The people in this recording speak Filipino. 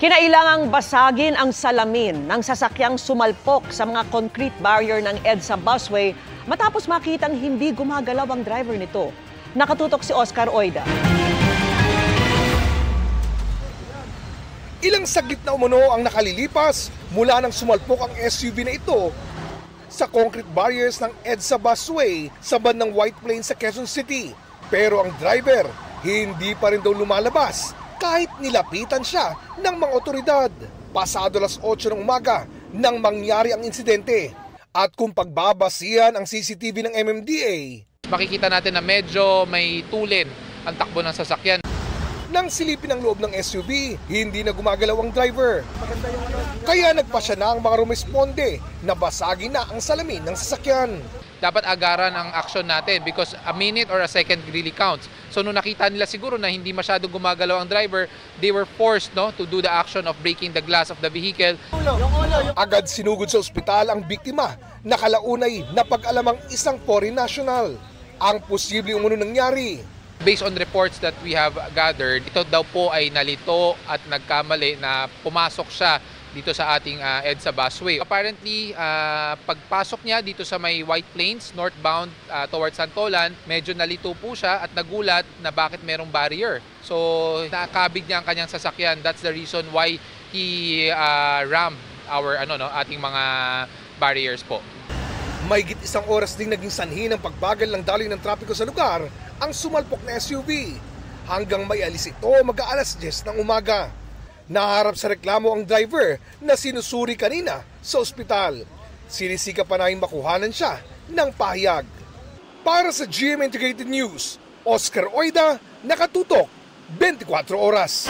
Kinailangang basagin ang salamin ng sasakyang sumalpok sa mga concrete barrier ng EDSA busway matapos makitang hindi gumagalaw ang driver nito. Nakatutok si Oscar Oida. Ilang saglit na umano ang nakalilipas mula nang sumalpok ang SUV na ito sa concrete barriers ng EDSA busway sa bandang White Plains sa Quezon City. Pero ang driver hindi pa rin daw lumalabas kahit nilapitan siya ng mga otoridad. Pasado alas 8 ng umaga nang mangyari ang insidente. At kung pagbabasihan ang CCTV ng MMDA, makikita natin na medyo may tulin ang takbo ng sasakyan. Nang silipin ang loob ng SUV, hindi na gumagalaw ang driver. Kaya nagpasya na ang mga rumisponde na basagin na ang salamin ng sasakyan. Dapat agaran ang action natin because a minute or a second really counts. So nung nakita nila siguro na hindi masyado gumagalaw ang driver, they were forced to do the action of breaking the glass of the vehicle. Agad sinugod sa ospital ang biktima na kalaunay napag-alamang isang foreign national. Ang posibleng umano nangyari. Based on reports that we have gathered, ito daw po ay nalito at nagkamali na pumasok siya dito sa ating EDSA busway. Apparently, pagpasok niya dito sa may White Plains, northbound towards Santolan, medyo nalito po siya at nagulat na bakit merong barrier. So, nakakabig niya ang kanyang sasakyan. That's the reason why he rammed our ating mga barriers po. Mahigit isang oras ding naging sanhi ng pagbagal ng daloy ng trapiko sa lugar ang sumalpok na SUV. Hanggang may alis ito mag-aalas 10 ng umaga. Naharap sa reklamo ang driver na sinusuri kanina sa ospital. Sinisika pa namin makuhanan siya ng pahayag. Para sa GMA Integrated News, Oscar Oida, nakatutok 24 oras.